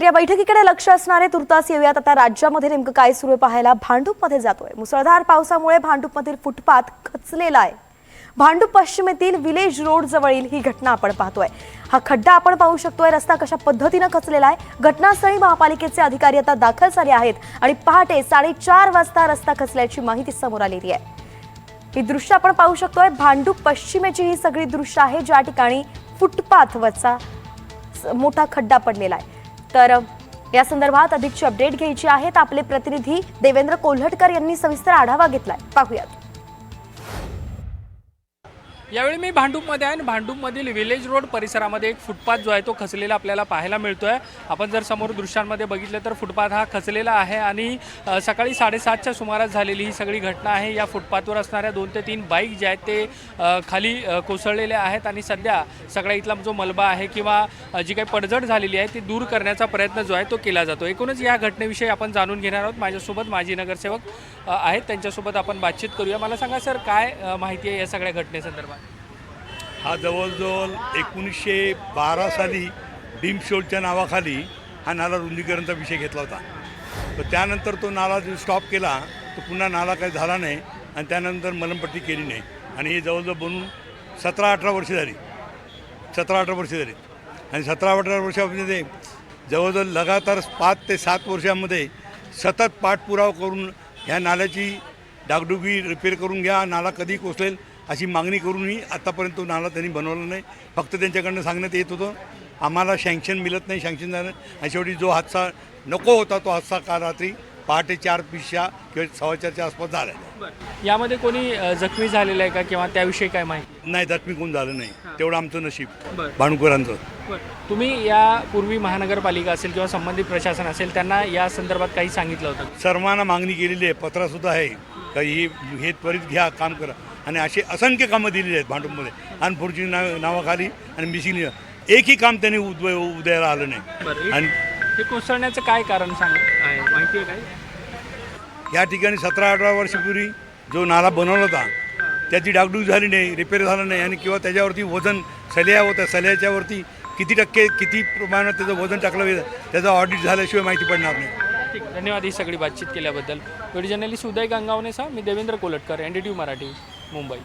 या बैठकीकडे लक्ष असणारे तुर्तास येऊयात आता राज्यामध्ये नेमकं काय सुरू आहे पाहायला। भांडूपमध्ये जातोय मुसळधार पावसामुळे भांडूपमधील फुटपाथ खचलेला आहे। भांडूप पश्चिमेतील विलेज रोड जवळील ही घटना आपण पाहतोय। हा खड्डा आपण पाहू शकतोय। रस्ता कशा पद्धतीने खचलेला आहे। घटनास्थळी महापालिकेचे अधिकारी आता दाखल झाले आहेत आणि पहाटे 4:30 वाजता रस्ता खचल्याची माहिती समोर आलेली आहे। ही दृश्य आपण पाहू शकतोय। भांडूप पश्चिमेची ही सगळी दृश्य आहे ज्या ठिकाणी फुटपाथवरचा मोठा खड्डा पडलेला आहे। तर या संदर्भात अधिकची अपडेट घ्यायची आहेत। आपले प्रतिनिधी देवेंद्र कोल्हटकर यांनी सविस्तर आढावा घेतलाय, पाहूयात। यावेळी मी भांडूपमध्ये आहे आणि भांडूपमधील विलेज रोड परिसरामध्ये एक फुटपाथ जो आहे तो खचलेला आपल्याला पाहायला मिळतोय। आपण जर समोर दृश्यांमध्ये बघितलं तर फुटपाथ हा खचलेला आहे आणि सकाळी 7:30च्या सुमारास झालेली ही सगळी घटना आहे। या फुटपाथवर असणाऱ्या 2 ते 3 बाईक जे आहेत ते खाली कोसळलेले आहेत आणि सध्या सगळा इथला जो मलबा आहे किंवा जी काही पडझड झालेली आहे ती दूर करण्याचा प्रयत्न जो आहे तो केला जातो। एकूणच या घटनेविषयी आपण जाणून घेणार आहोत। माझ्यासोबत माजी नगरसेवक आहेत, त्यांच्यासोबत आपण बातचीत करूया। मला सांगा सर, काय माहिती आहे या सगळ्या घटनेसंदर्भात? हा जवळजवळ 1912 साली डिमशोलच्या नावाखाली हा नाला रुंदीकरणाचा विषय घेतला होता। तर त्यानंतर तो नाला जो स्टॉप केला तो पुन्हा नाला काही झाला नाही आणि त्यानंतर मलमपट्टी केली नाही आणि हे जवळजवळ बनून 17-18 वर्ष झाली। 17-18 वर्ष झाली आणि 17-18 वर्षामध्ये जवळजवळ लगातार 5 ते 7 वर्षामध्ये सतत पाठपुरावा करून ह्या नाल्याची डागडुगी रिपेअर करून घ्या, नाला कधी कोसळेल अशी मागणी करूनही आतापर्यंत तो नाला त्यांनी बनवला नाही। फक्त त्यांच्याकडनं सांगण्यात येत होतं आम्हाला सँक्शन मिळत नाही, सँक्शन झालं आणि शेवटी जो हादसा नको होता तो हादसा काल रात्री पहाटे 4:20 किंवा 4:15च्या आसपास झाला आहे। यामध्ये कोणी जखमी झालेलं आहे का किंवा त्याविषयी काय माहिती? नाही, जखमी कोण झालं नाही, तेवढं आमचं नशीब भांडूकरांचं। तुम्ही यापूर्वी महानगरपालिका असेल किंवा संबंधित प्रशासन असेल त्यांना या संदर्भात काही सांगितलं होतं? सर्वांना मागणी केलेली आहे, पत्रासुद्धा आहे का हे त्वरित घ्या, काम करा आणि असे असंख्य कामं दिलेली आहेत भांडूपमध्ये। अनफॉर्च्युनेट नावाखाली आणि मिसिंग एकही काम त्यांनी उदयाला आलं नाही। आणि हे कोसळण्याचं काय कारण आहे माहिती आहे काय? या ठिकाणी 17-18 वर्षापूर्वी जो नाला बनवला होता त्याची डागडूग झाली नाही, रिपेअर झालं नाही आणि किंवा त्याच्यावरती वजन सल्या होता, सल्याच्यावरती किती टक्के किती प्रमाणात त्याचं वजन टाकलं त्याचं ऑडिट झाल्याशिवाय माहिती पडणार नाही। ठीक, धन्यवाद ही सगळी बातचीत केल्याबद्दल। व्हिडिओ जर्नलिस्ट उदय गंगावणेसह मी देवेंद्र कोल्हटकर, NDTV मराठी, मुंबई।